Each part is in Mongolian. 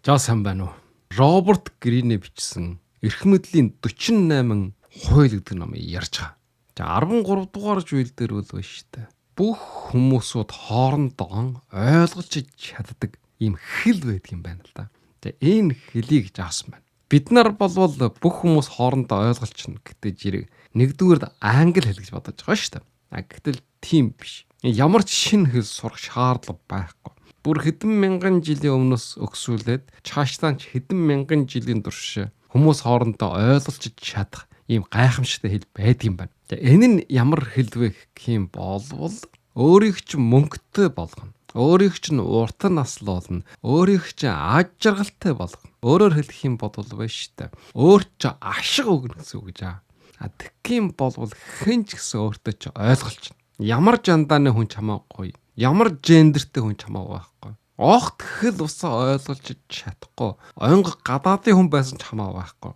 За сайн байна уу? Роберт Гринэ бичсэн Эрх мэдлийн 48 хууль гэдэг номыг ярьж байгаа. За 13 дугаар зүйл дээр бол байна шүү дээ. Бүх хүмүүсүүд хоорондоо ойлгож чаддаг ийм хэл байдаг юм байна л да. За энэ хэлийг заасан байна. Бид нар болвол бүх хүмүүс хоорондоо ойлголцно гэдэг зэрэг нэгдүгээр англи хэл гэж бодож байгаа шүү дээ. Гэтэл тийм биш. Ямар ч шинэ хэл сурах шаардлага байхгүй. Бүр хэдэн мянган жилийн өмнөөс өгсүүлээд цаашлаа ч хэдэн мянган жилийн турш хүмүүс хоорондоо ойлголцож чадах ийм гайхамшигтай хэл байдаг юм байна. Энэ нь ямар хэл вэ гэх юм болвол өөрийг ч мөнгөтэй болгоно. Өөрийг ч урт насл болно. Өөрийг ч аж жаргалтай болгоно. Өөрөөр хэлэх юм бол байна шүү дээ. Өөрт ч ашиг өгнө гэсэн үг гэж аа. Тэгхийн болвол хэн ч гэсэн өөртөө ч ойлголцно. Ямар жандааны хүн ч хамаагүй. Ямар гендертэй хүн ч хамаагүй байхгүй. Огт хэл усаа ойлгож чадахгүй. Онго гадаадын хүн байсан ч хамаагүй байхгүй.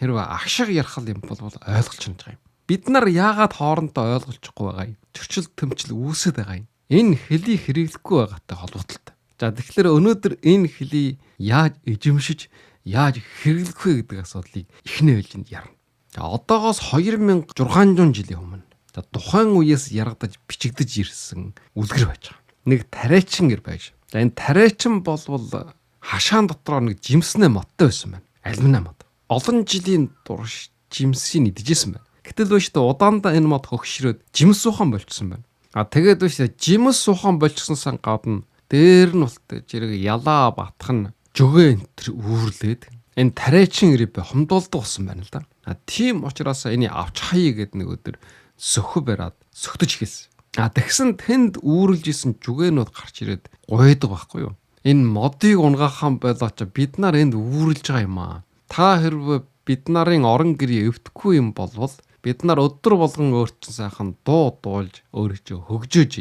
Хэрвээ ашиг ярих юм бол ойлгож чадж байгаа юм. Бид нар яагаад хоорондоо ойлголцохгүй байгаа юм? Зөрчил төмчл үүсэт байгаа юм. Энэ хэлийг хэрэглэхгүй байгаатай холбоотой. За тэгэхээр өнөөдөр энэ хэлийг яаж эзэмшиж, яаж хэрэглэх вэ гэдэг асуудлыг эхнээ ээлжинд ярина. За одоогоос 2600 жилийн өмнө тухайн үеэс яргадаж бичигдэж ирсэн үлгэр байж байгаа. Нэг тариачин гэр байж. За энэ тариачин болвол хашаан дотроо нэг жимснээ модтой байсан байна. Алюминиум мод. Олон жилийн турш жимсийг идчихсэн байна. Гэтэл биш та удаандаа энэ мод хөгшрөөд жимс суухан болчихсон байна. Тэгээд биш жимс суухан болчихсонсан гадна дээр нь болтой зэрэг ялаа батхан жөгөө энэ үүрлээд энэ тариачин гэрээ хомдуулдаг болсон байна л да. Тийм учраас энэ авч хаяа гэдэг нэг өдөр сөхө бариад сөхтөж эхэлсэн. Тэгсэн тэнд үүрлж исэн жүгээнүүд гарч ирээд гойдог байхгүй юу? Энэ модыг унгаахан болооч бид нар энд үүрлж байгаа юм аа. Та хэрвээ бид нарын орон гэрээ өвдөхгүй юм болвол бид нар өдөр болгон өөрчн сайхан дуу дуулж өөрийгөө хөгжөөж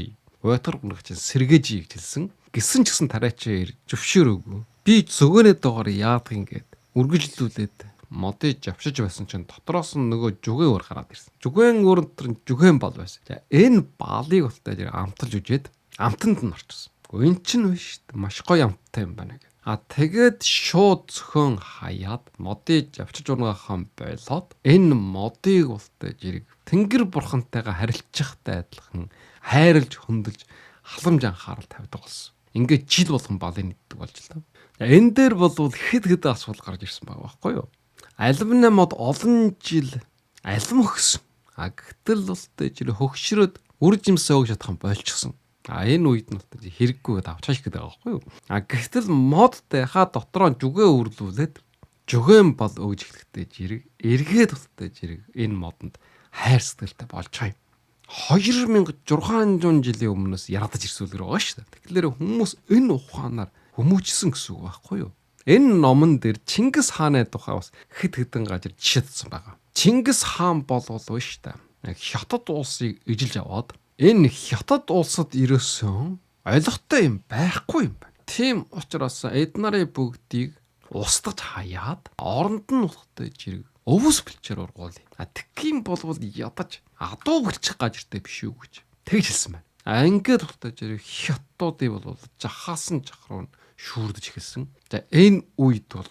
уйтар гунагч сэргээж гэж хэлсэн. Гисэн ч гэсэн тариачаа зөвшөөрөөгүй. Би зөгөөнөд доогоор яадаг ингээд үргэлжлүүлээд модыг авчиж байсан чинь дотроос нь нөгөө жүгэн өр гараад ирсэн. Жүгэн өрөнтөр жүгэн бол байсан. За энэ баалыг болтой зэрэг амталж үжээд амтанд нь орчихсон. Энэ чинь биш шүү дээ. Маш гоё амттай юм байна гэх. Тэгээд шууд зөхөн хаяад модыг авчиж ургахан болоод энэ модыг болтой зэрэг Тэнгэр бурхантайгаа харилцахтай адилхан хайрлж хөндлөж халамж анхаарал тавьдаг болсон. Ингээд жил болгон балын нэгдэг болж л таа. Энэ дээр бол хэд асуудал гарч ирсэн байгаа байхгүй юу? Алюминиум мод олон жил алим өгсөн. Гэтэл бол тэр хөгшрөөд үр жимсээ өгч чадах юм болчихсон. Энэ үед нь хэрэггүй авчааш гэдэг байгаа байхгүй юу? Гэтэл модтай хаа дотроо жүгээ үрлүүлээд жүгэн бол өгж эхлэхдээ жирэг эргээд болтой жирэг энэ модонд хайр сэтгэлтэй болж байгаа юм. 2600 жилийн өмнөөс ярдаж ирсүүлгэр байгаа шүү дээ. Тэгэхээр хүмүүс энэ ухаанаар хүмүүжсэн гэсэн үг байхгүй юу? Энэ номон дээр Чингис хааны тухай бас хэд хэдэн газар жишээлдсэн байгаа. Чингис хаан болвол биш та. Хятад улсыг эжилж аваад энэ хятад улсад ерөөсөн ойлгохтой юм байхгүй юм байна. Тийм учраас эд нарын бүгдийг устгаж хаяад оронд нь ухтай жирэг өвөс бэлчээр ургуулъя. Тэгхийн болвол ядаж адуу гэрчих газартай биш үү гэж тэгж хэлсэн байна. Ингээд ухтай жирэг хятадуудыг бол жахаасан жахруу шүүрдэж эхэлсэн. За энэ үед бол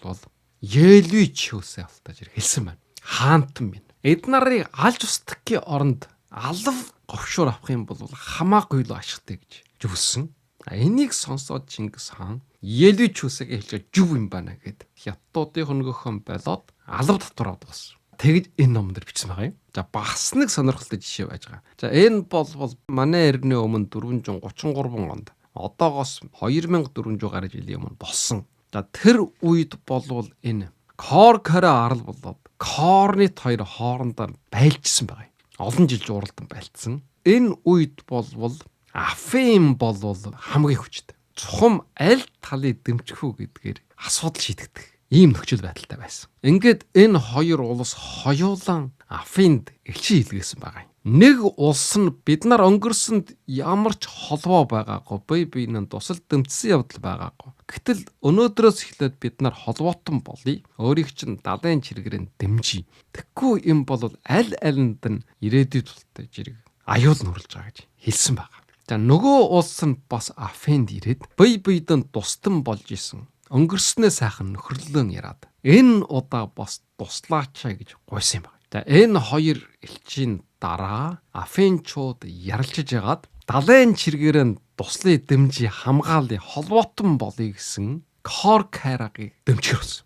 Елвич хөөсөө алтаж хэлсэн байна. Хаантан минь. Эд нарыг алж устгахын оронд алав говшуур авах юм бол хамаагүй л ашигтай гэж зүвсэн. Энийг сонсоод Чингис хаан Елвич хөөсөө хэлж зүв юм байна гэд хятадуудын хөнгөхөн болоод алав татвараад болсон. Тэгж энэ номон дээр бичсэн байгаа юм. За бас нэг сонирхолтой жишээ байж байгаа. За энэ бол манай эртний өмнө 433 онд одоогоос 2400 гаруй жилийн өмнө болсон. За тэр үед болвол энэ Кор-Коре арал болоод Корнит хоёр хоорондоо байлжсан байгаа юм. Олон жил жууралдан байлцсан. Энэ үед болвол Афин болвол хамгийн хүчтэй. Цухам аль талыг дэмжих үү гэдгээр асуудал шийдэгдэх ийм нөхцөл байдалтай байсан. Ингээд энэ хоёр улс хоёулаа Афинд элчин хийлгээсэн байгаа юм. Нэг улс нь бид нар өнгөрсөнд ямар ч холбоо байгаагүй, бие биенээ тусал дэмжсэн явдал байгаагүй. Гэтэл өнөөдрөөс эхлээд бид нар холбоотон болъё. Өөрийг чинь далайн чиргэрэн дэмжиж. Тэгэхгүй юм бол аль алинд нь ирээдүйд тултай жирэг аюул нүрлж байгаа гэж хэлсэн байгаа. За нөгөө улс нь бас Афинд ирээд бие биедээ тустан болж исэн Өнгөрснөө сайхан нөхөрлөн яраад энэ удаа бас туслаачаа гэж гуйсан юм байна. За энэ хоёр элчийн дараа Афинчууд ярилцж ягаад далайн чиргээрэн туслын дэмжи хамгаалын холбоотон болъё гэсэн Коркайрагийг дэмжих болсон.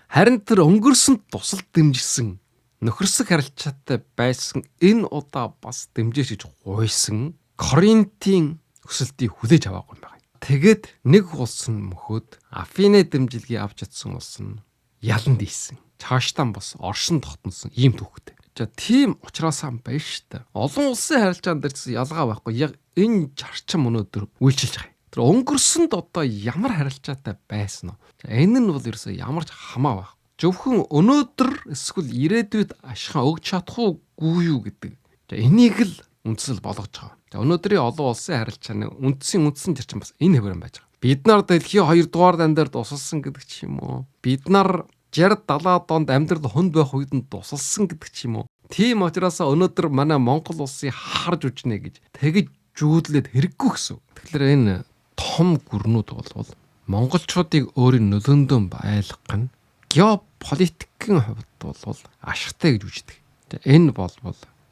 Харин тэр өнгөрсөнд тусал дэмжсэн нөхөрсөг харилцаатай байсан энэ удаа бас дэмжиж гэж гуйсан Коринтын өсөлтийг хүлээж аваагүй юм байна. Тэгээд нэг улс нь мөхөд Афине дэмжилгээ авч чадсан улс нь ялан дийсэн. Цаашдаа бас оршин тогтносон ийм түүхтэй. За тийм учраас байна шүү дээ. Олон улсын харилцаан дээр ялгаа байхгүй. Яг энэ зарчим өнөөдөр үйлчилж байгаа. Тэр өнгөрсөнд одоо ямар харилцаатай байсан нь. За энэ нь бол ерөөсөө ямар ч хамаа байх. Зөвхөн өнөөдөр эсвэл ирээдүйд ашхан өгч чадах уугүй юу гэдэг. За энийг л үндсэл болгож байгаа. За өнөөдрийн олон улсын харилцааны үндсэн зарчим бас энэ хэвээр байж байгаа. Бид нар дэлхийн 2 дугаар дан дээр тусалсан гэдэг ч юм уу. Бид нар 60-70 донд амьдрал хүнд байх үед нь тусалсан гэдэг ч юм уу. Тийм учраас өнөөдөр манай Монгол улсыг харж үжнэ гэж тэгж жүүлээд хэрэггүй гэсэн. Тэгэхээр энэ том гүрнүүд бол монголчуудыг өөрийн нөлөөндөө байлгах нь геополитикийн хувьд бол ашигтай гэж үздэг. Энэ бол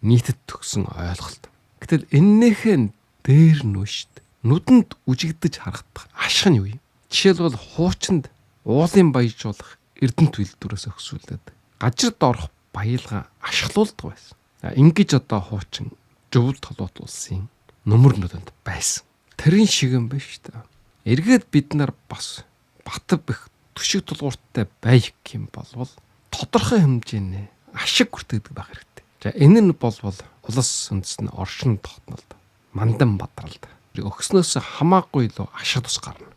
нийтэд төгсөн ойлголт. Гэтэл эннийхэн дээр нүшт нүдэнд үжигдэж харагдах ашиг нь юу юм? Жишээлбэл хуучинд уулын баяжуулах эрдэнэт үйлдвэрээс өксүүлээд гажирд орох баялгаа ашиглуулдаг байсан. Ингэж одоо хуучин Жөвд толгойт улсын нөмөр нөлөөнд байсан. Тэрэн шиг юм байна шүү дээ. Эргээд бид нар бас Батб их төшиг тулгууртай байх юм болвол тодорхой хэмжээний ашиг хүртэгдэг байх хэрэгтэй. За энэ нь бол улс үндэстэн оршин тогтнолд мандан бадралд өгснөөс хамаагүй илүү ашиг тус гарна.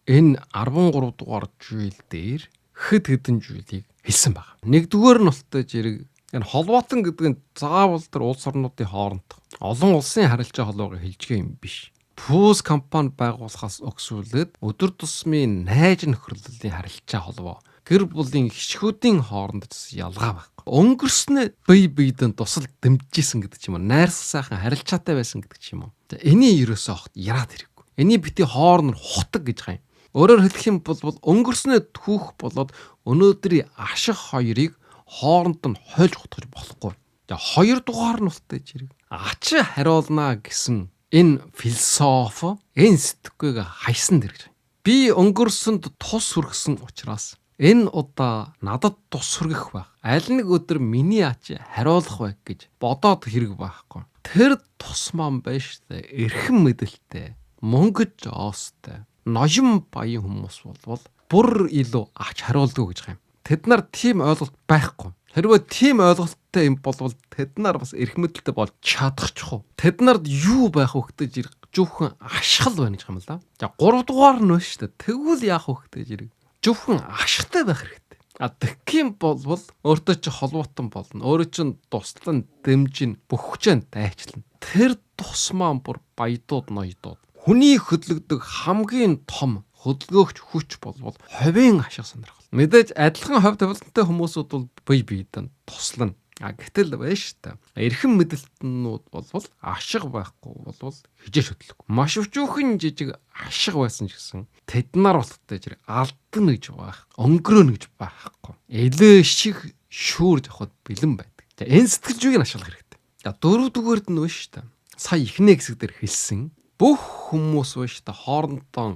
Энэ 13 дугаар жил дээр хэд хэдэн зүйлийг хэлсэн байна. Нэгдүгээр нь болтой зэрэг энэ холбоотон гэдэг нь заавал тэр улс орнуудын хооронд олон улсын харилцаа холбоог хэлжгээ юм биш. Пүүс компани байгуулахаас өгсүүлээд өдөр тусмын найз нөхөрлөлийн харилцаа холбоо гэр бүлийн гишгүүдийн хооронд ялгаа байхгүй. Өнгөрснөө бие биедэн тусал дэмжижсэн гэдэг ч юм уу. Найрсаг сайхан харилцаатай байсан гэдэг ч юм уу. Эний ерөөсөө огт яраад хэрэггүй. Эний бити хоорн нь хутаг гэж байгаа юм. Өөрөөр хэлэх юм бол өнгөрснөө түүх болоод өнөөдрийн ашиг хоёрыг хооронд нь хойж хутгаж болохгүй. За хоёрдугаар нь болтой зэрэг ач хариулна гэсэн энэ философи энэ сэтгэхүйг хайсан дэр гэж. Би өнгөрсөнд тус хүргэсэн учраас энэ удаа надад тус хүргэх байх. Аль нэг өдөр миний ач хариулах байх гэж бодоод хэрэг байхгүй. Тэр тус маань байж штэ эрхэм мэдэлтэй, мөнгөж оостой, ноён баян хүмүүс бол бүр илүү ач хариулдаг гэж байгаа юм. Тэд нар тийм ойлголт байхгүй. Хэрвээ тийм ойлголттой юм бол тэд нар бас эрх мэдэлтэй болж чадахгүй. Тэд нарт юу байх вэ гэдэг зэрэг зөвхөн ашигл байна гэж юм л да. За 3 дугаар нь шүү дээ. Тэгвэл яах вэ гэдэг зэрэг зөвхөн ашигтай байх хэрэгтэй. Тэгхийн бол өөртөө чи холбоотон болно. Өөрөө чин туслан дэмжин бүх хүчээр дайчлана. Тэр тус маань бүр баядууд ноёдууд. Хүний хөдлөгдөг хамгийн том хөдөлгөөгч хүч бол ховийн ашиг сонирхол. Мэдээж адилхан хувь тавилантай хүмүүсүүд бол бие биедэн туслана. Гэтэл байж та эрхэм мэдэлтнүүд бол ашиг байхгүй бол хижээж хөдлөхгүй. Маш өчүүхэн жижиг ашиг байсан ч гэсэн тэд нар болтой зэрэг алдна гэж байх, өнгөрөөнө гэж байхгүй. Элээ шиг шүүрж авахд бэлэн байдаг. За энэ сэтгэл зүйн ашиглах хэрэгтэй. За дөрөвдүгээрд нь байна шүү дээ. Сая ихнээ хэсэг дээр хэлсэн бүх хүмүүс байна шүү дээ. Хоорондоо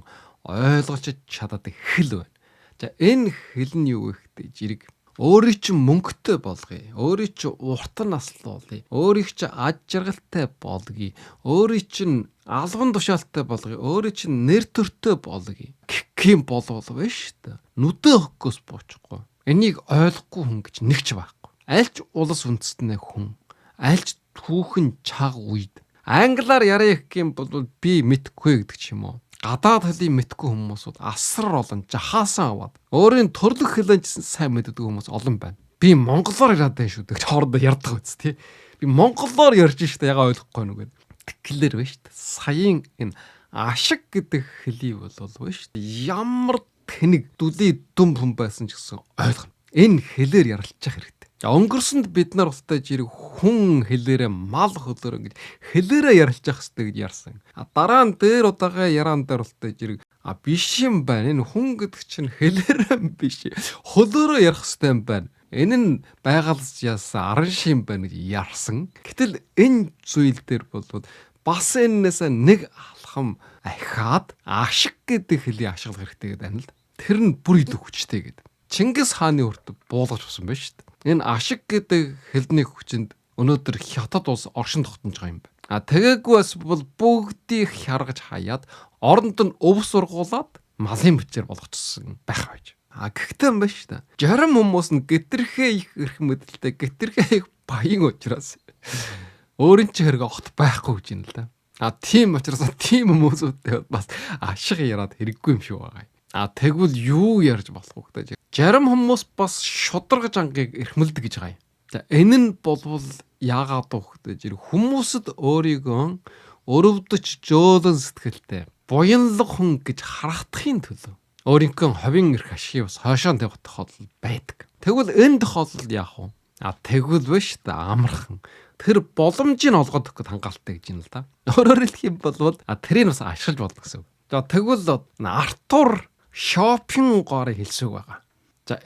ойлгож чадаад хэл байна. За энэ хэл нь юу вэ гэдэг зэрэг өөрийг чинь мөнгөтэй болгоё. Өөрийг чинь урт наслуулъя. Өөрийг чинь аж жаргалтай болгоё. Өөрийг чинь албан тушаалтай болгоё. Өөрийг чинь нэр төртэй болгоё. Гэх юм болов биш үү? Нүдээ хөггөөс буучихгүй. Энийг ойлгохгүй хүн гэж нэгч байхгүй. Альч улс үндэстнээ хүн, альч түүхэн чаг үед англиар яриа гэх юм бол би мэдхгүй гэдэг ч юм уу. Гадаад хэлийг мэдгүй хүмүүсүүд асар олон жахаасан аваад өөрийн төрлөх хэлэн сайн мэддэг хүмүүс олон байна. Би монголоор яриад байна шүү дээ. Хоорондоо ярьдаг үст тий. Би монголоор ярьж штэ ягаа ойлгохгүй нүг. Тэгэлэр байна штэ. Саяын энэ ашиг гэдэг хэлийг бол шүү дээ. Ямар тэнэг дүлий дүм хүн байсан ч гэсэн ойлгоно. Энэ хэлээр ярилцах хэрэгтэй. Өнгөрсөнд бид нар болтой жирэг хүн хэлээрээ мал хөлөөр ингэж хэлээрээ ярилцах хэрэгтэй гэж ярьсан. Дараа нь дээр удаага яриан дээр болтой жирэг Биш юм байна. Энэ хүн гэдэг чинь хэлээрэн биш. Хөлөөрөө ярих хэрэгтэй юм байна. Энэ нь байгалж яасан аран шим байна гэж ярсан. Гэтэл энэ зүйл дээр бол бас энэс нэг алхам ахаад ашиг гэдэг хэлийг ашиглах хэрэгтэй гэдэг байна л. Тэр нь бүр илүү хүчтэй гэдэг. Чингис хааны хүртэл буулгаж авсан байна шүү дээ. Энэ ашиг гэдэг хэлний хүчинд өнөөдөр хятад улс оршин тогтнож байгаа юм байна. Тэгээггүй бас бол бүгдийг хяргаж хаяад оронд нь өв сургуулад малын бичээр болгочихсон байх байж. Гэхдээ юм байна шүү дээ. Жарим хүмүүс нь гэтэрхээ их эрх мэдэлтэй, гэтэрхээ их баян учраас өөрийн ч хэрэг огт байхгүй гэж юм л да. Тийм учраас тийм хүмүүсүүдтэй бас ашиг яраад хэрэггүй юм шиг байгаа. Тэгвэл юу ярьж болох вэ гэдэг. Жарим хүмүүс бас шударга жангийг эрхмэлдэг гэж байгаа юм. Энэ нь болвол яагаад вэ гэдэг. Хүмүүсд өөрийгөө өрөвдөж жөөлөн сэтгэлтэй буянлаг хүн гэж харагдахын төлөө өөрийнхөө ховын эрх ашигыг бас хойшоо тавих тохиолдол байдаг. Тэгвэл энэ тохиолдолд яах вэ? Тэгвэл биш та амархан. Тэр боломжийг олгоод өгөх гээд хангалттай гэж юм л да. Өөрөөр хэлэх юм бол тэрийг бас ашиглаж болно гэсэн үг. Тэгвэл Артур Шопенгорыг хэлсэг байгаа.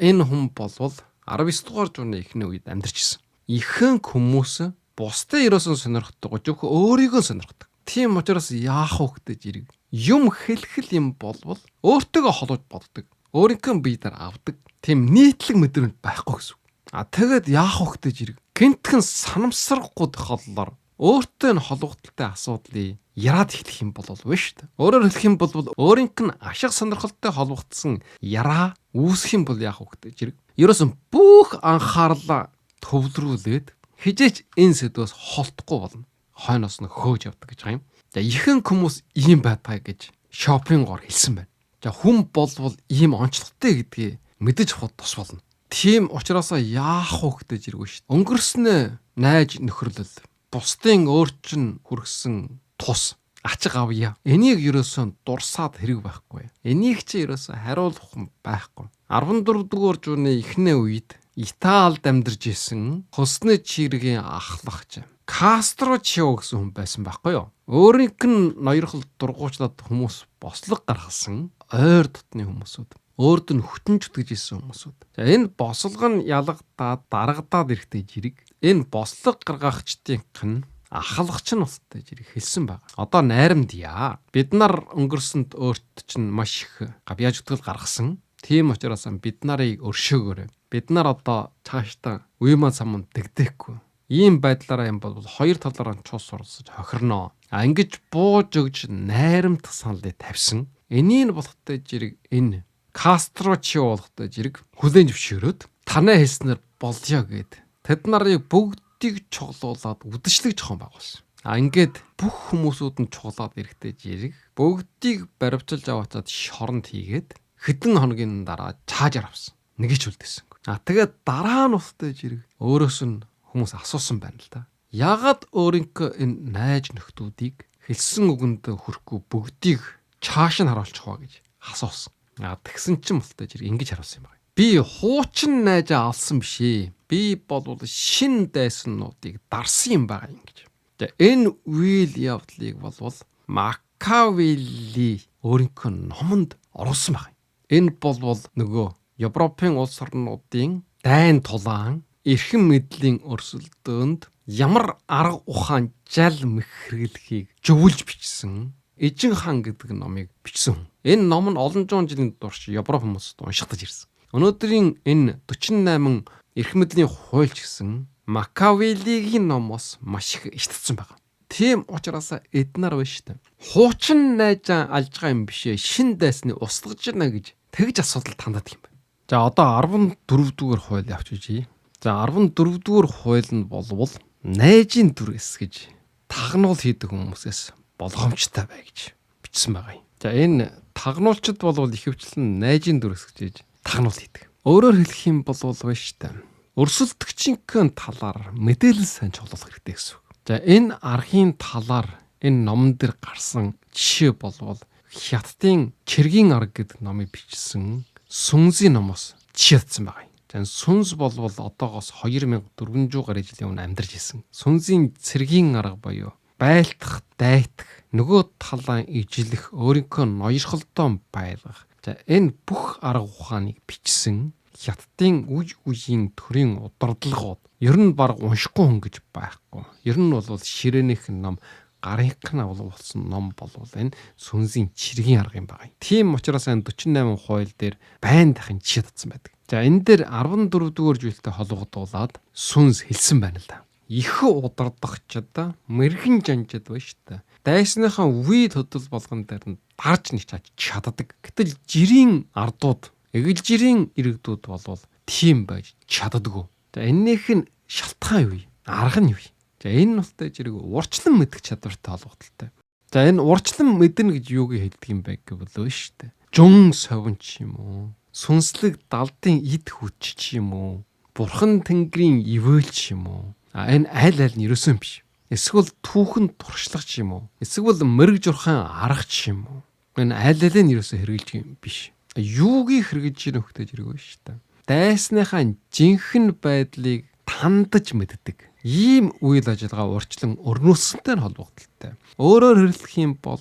Энэ хүн болвол 19 дугаар зууны эхний үед амьдарч ирсэн. Ихэнх хүмүүс бусдад ерөөсөн сонирхдаггүй, зөвхөн өөрийгөө сонирхдаг. Тийм учраас яах вэ гэдэг зэрэг юм хэлхэл юм болвол өөртөөгөө холбож боддог. Өөрийнхөө бие дээр авдаг. Тийм нийтлэг мэдрэмж байхгүй гэсэн. Тэгээд яах вэ гэдэг зэрэг гинтхэн санамсарахгүй тохиоллоор өөртөө нь холбогдолтой асуудлыг яраад эхлэх юм бол биш үү? Өөрөөр хэлэх юм бол өөрийнх нь ашиг сонирхолтой холбогдсон яраа үүсэх юм бол яах вэ гэдэг зэрэг ерөөсөн бүх анхаарлаа төвлөрүүлээд хижээч энэ сэдвээс холтохгүй болно. Хойноос нь хөөж явдаг гэж байгаа юм. Ихэнх хүмүүс ийм байдаг гэж Шопенгор хэлсэн байна. Хүн болвол ийм онцлогтой гэдгийг мэдэж авах тус болно. Тийм учраас яах вэ гэдэг зэрэг шүү дээ. Өнгөрснөө найж нөхөрлөл бусдын өөрчн хүргэсэн тус ачиг авъя. Энийг ерөөсөө дурсаад хэрэг байхгүй. Энийг чи ерөөсөө хариулах юм байхгүй. 14 дугаар зууны эхний үед Италид амьдарч исэн Хөсны чиргийн ахлагч Кастрочио гэсэн хүн байсан байхгүй юу? Өөрийнх нь ноёрхол дургуучлаад хүмүүс бослог гаргасан ойр дотны хүмүүсүүд. Өөрд нь хүтэн зүтгэж исэн хүмүүсүүд. Энэ бослого нь ялгадаад дарагдаад ирэхтэй жирэг. Энэ бослого гаргагчдын ахлагч нь устай жирэг хэлсэн байна. Одоо найрамдъя. Бид нар өнгөрсөнд өөрт чинь маш их гавьяа зүтгэл гаргасан. Тийм учраас бид нарыг өршөөгөөрэй. Бид нар одоо цаашдаа уймаа самд дэгдэхгүй. Ийм байдлаараа юм бол хоёр талаараа чус сурсаж хохирноо. Ингэж бууж өгж найрамдах саналыг тавьсан. Энийг болохтой жирэг энэ Кастрочио болохтой жирэг хүлээн зөвшөөрөөд танай хэлснээр болёо гэд тэд нарыг бүгдийг чуглуулад үдшилэг жохон байгуулсан. Ингээд бүх хүмүүсүүд нь чуглаад ирэхтэй жирэг бүгдийг баривчилж аваачаад шоронд хийгээд хэдэн хоногийн дараа чаажаар авсан. Нэгийг ч үлдээсэн. Тэгээд дараа нь устай жирэг өөрөөс нь хүмүүс асуусан байна л да. Ягаад өөрийнхөө энэ найж нөхдүүдийг хэлсэн үгэнд хүрэхгүй бүгдийг чааш нь харуулчих вэ гэж асуусан. Тэгсэн чинь болтой жирэг ингэж харуулсан юм байна. Би хуучин найжаа алсан бишээ. Би бол шин дайснуудыг дарсан юм байгаа юм гэж. Энэ үйл явдлыг болвол Макавелли өөрийнхөө номонд оруулсан байна. Энэ болвол нөгөө Европын улс орнуудын дайн тулаан эрхэм мэдлийн өрсөлдөөнд ямар арга ухаан жал мэхрэглэхийг зөвлөж бичсэн Эжин хаан гэдэг номыг бичсэн. Энэ ном нь олон зуун жилийн турш Европ хүмүүст уншигдаж ирсэн. Өнөөдрийн энэ 48 эрх мэдлийн хууль гэсэн Макавеллигийн номоос маш их иштгэсэн байна. Тийм учраас эднэр биш үү? Хуучин найзаа алж байгаа юм бишээ. Шин дайсны устгаж байна гэж тэгж асуудал тандаад юм байна. За одоо 14 дугаар хууль авч үзье. За 14 дугаар хууль нь болвол найзын дүр эсгэж тагнуул хийдэг хүмүүсээс болгоомжтой бай гэж бичсэн байгаа юм. За энэ тагнуулчд болвол ихэвчлэн найзын дүр эсгэж тагнуул хийдэг. Өөрөөр хэлэх юм бол биш үү? Өрсөлдөгчийн талаар мэдээлэл сайн чуулгах хэрэгтэй гэсэн үг. За энэ архын талаар энэ номон дээр гарсан жишээ болвол Хятадын Чиргийн арга гэдэг номыг бичсэн Сүнзийн номоос жишээлдсэн байгаа юм. За Сүнз болвол одоогоос 2400 гаруй жилийн өмнө амьдарч ирсэн. Сүнзийн Цэргийн арга буюу байлтах, дайтах, нөгөө талаа ижлэх, өөрийнхөө ноёрхолтой байлгах. За энэ бүх арга ухааныг бичсэн Хятадын үе үеийн төрийн удирдлагууд ер нь баг уншихгүй хүн гэж байхгүй. Ер нь бол ширээнийх ном гарынхан авуулсан ном болвол энэ сүнсийн чиргийн арга юм байна. Тийм учраас энэ 48 хууль дээр байн дахин жишээ татсан байдаг. За энэ дээр 14 дугаар зүйлтэй холбогдуулаад сүнс хэлсэн байна л да. Их удирдахчид мэрэгэн жанжид ба штэ. Дайсныхаа үе төдөл болгон дээр нь дарж нэг чаддаг. Гэтэл жирийн ардууд, эгэл жирийн иргэдүүд болвол тийм байж чаддаггүй. За эннийх нь шалтгаан юу вэ? Арга нь юу вэ? За энэ нуттай зэрэг урчлан мэдэх чадвартай холбогдолтой. За энэ урчлан мэднэ гэж юуг хэлдэг юм бэ гэвэл штэ. Жон совинч юм уу? Сүнслэг далдын эд хүч ч юм уу? Бурхан тэнгэрийн ивэлч юм уу? Энэ аль аль нь ерөөсөн биш. Эсвэл түүхэн туршлагч юм уу? Эсвэл мэрэг журхан аргач юм уу? Энэ аль аль нь ерөөсө хэрэгжилж юм биш. Юугийг хэрэгжилж ирэх хөхтэй зэрэг байна шүү дээ. Дайсныхаа жинхэнэ байдлыг тандаж мэддэг. Ийм үйл ажиллагаа урчлан өрнүүлсэнтэй холбогдолтой. Өөрөөр хэлэх юм бол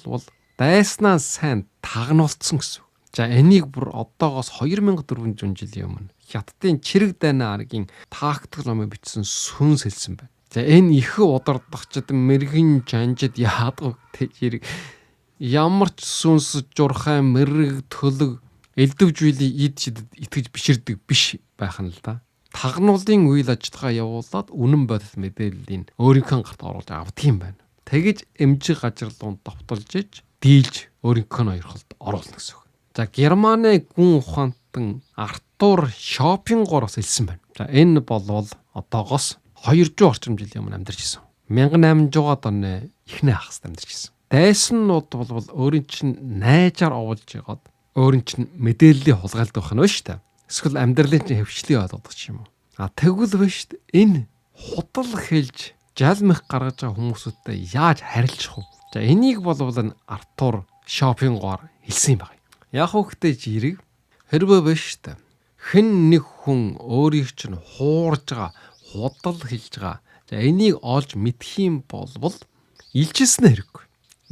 дайснаа сайн тагнуулсан гэсэн. За энийг бүр одоогоос 2400 жилийн өмнө Хятадын Чирэг дайны аргийн тактик номыг бичсэн сүнс хэлсэн байна. За энэ их удирдахчид мэрэгэн жанжид яадаг те зэрэг ямар ч сүнс журхай мэрэг төлөг элдвжүүлийн ид шидэд итгэж биширдэг биш байх нь л да. Тагнуулын үйл ажиллагаа явуулаад үнэн бодит мэдээллийг өөрийнхөө гарт оруулж авдаг юм байна. Тэгэж эмжиг гажирлуунд довтолж иж дийлж өөрийнхөө ноёрхолд оруулна гэсэн үг. За Германы гүн ухаантан Артур Шопенгороос хэлсэн байна. За энэ болвол одоогоос 200 орчим жилийн өмнө амьдарч ирсэн. 1800-аад оны эхний хагас амьдарч ирсэн. Дайснууд болвол өөрийн чинь найжаар оволж ягаад өөрийн чинь мэдээллийн хулгайлт байх нь ба шүү дээ. Эсвэл амьдралын чинь хөвчлийг ойлгодог юм уу? Тэгвэл ба шүү дээ. Энэ худал хэлж жалмих гаргаж байгаа хүмүүсүүдтэй яаж харилцах вэ? За энийг болвол Артур Шопенгор хэлсэн юм байна. Яг хөөхтэй жирэг хэрвээ ба шүү дээ. Хэн нэг хүн өөрийг чинь хуурж байгаа, худал хэлж байгаа. За энийг олж мэдэх юм болвол илжилсэн хэрэггүй.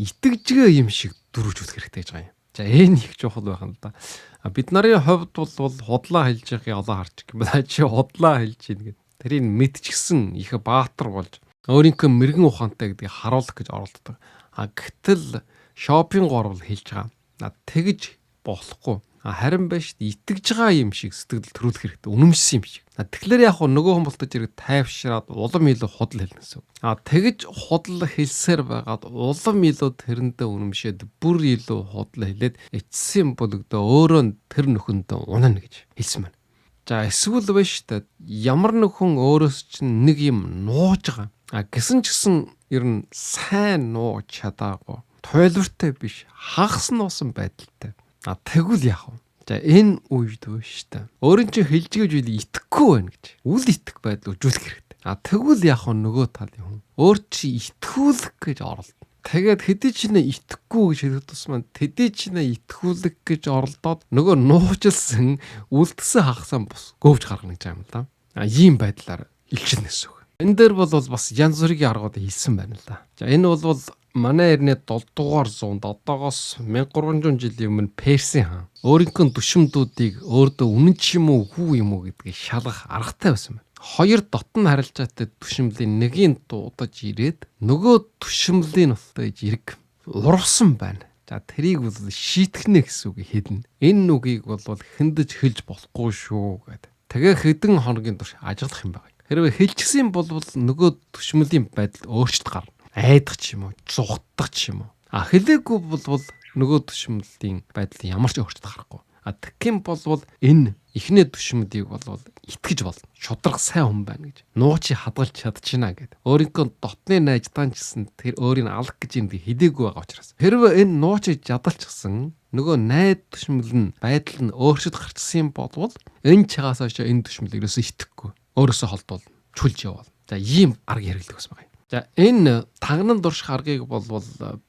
Итгэжгээ юм шиг дөрвжүүлэх хэрэгтэй гэж байгаа юм. За энэ их чухал байх нь л да. Бид нарын хувьд бол худлаа хэлж явахыг олоо харж гэмээр чи худлаа хэлж ийн гэд. Тэрийг мэдчихсэн их баатар болж өөрийнхөө мэрэгэн ухаантай гэдгийг харуулах гэж оролддог. Гэтэл Шопенгор бол хэлж байгаа. Тэгж болохгүй. Харин байж итгэж байгаа юм шиг сэтгэл төрүүлэх хэрэгтэй. Үнэмшсэн юм шиг. Тэгэхээр яг нөгөө хүмүүстээ зэрэг тайвшраад улам илүү худал хэлнэ гэсэн. Тэгж худал хэлсээр байгаад улам илүү тэрэндээ үнэмшээд бүр илүү худал хэлээд эцсийн бүлэгдээ өөрөө тэр нөхөндөө унана гэж хэлсэн байна. За эсвэл байж та ямар нэг хүн өөрөөс чинь нэг юм нууж байгаа. Гэсэн ч гэсэн ер нь сайн нууж чадаагүй. Туйлвартай биш, хагас нуусан байдалтай. Тэгвэл яах вэ? За энэ үед ба штэ. Өөрийн чинь хэлжгэж үл итгэхгүй байна гэж. Үл итэх байдал үзүүлэх хэрэгтэй. Тэгвэл яах вэ нөгөө талын хүн? Өөр чи итгүүлэх гэж оролдоно. Тэгээд хэдий ч нэ итгэхгүй гэж хэлэх тусмаа хэдий ч нэ итгүүлэх гэж оролдоод нөгөө нуужилсан үлдсэн хагасаа бус говж гаргана гэж юм л да. Ийм байдлаар илчилнэ гэсэн үг. Энэ дээр бол бас янз бүрийн аргууд хэлсэн байна л да. За энэ бол манай эртний 7 дугаар зуунд одоогоос 1300 жилийн өмнө Персийн хаан өөрийнхөө дүшмдүүдийг өөртөө үнэн ч юм уу хүү юм уу гэдгийг шалгах аргатай байсан байна. Хоёр дотн харилцаатай дүшмлийн нэгийг дуудаж ирээд нөгөө дүшмлийн нуттай зэрэг ургасан байна. За тэрийг бол шийтгэнэ гэсэн үг хэлнэ. Энэ үгийг бол хиндэж хэлж болохгүй шүү гэдэг. Тэгээ хэдэн хоногийн турш ажиллах юм байна. Хэрвээ хэлчихсэн бол нөгөө дүшмлийн байдал өөрчлөлт гарна. Айдах ч юм уу, зугтах ч юм уу. Хэлээгүй бол нөгөө дүшмлийн байдал ямар ч өөрчлөлт гарахгүй. Тэгэх юм бол энэ эхний дүшмдийг бол итгэж болно. Шудраг сайн хүн байна гэж. Нуучи хадгалж чадчихна гэд. Өөрийнхөө дотны найзтаан ч гэсэн тэр өөрийг алах гэж юм хэлээгүй байгаа учраас. Хэрвээ энэ нуучи жадалчихсан нөгөө найд дүшмэл нь байдал нь өөрчлөлт гарчсан юм бол энэ чагаас хойш энэ дүшмэл ерөөсөө итгэхгүй. Өөрөөсөө холдвол чүлж явал. За ийм арга хэрэглэх бас байгаа. За энэ тагнан дурших аргыг бол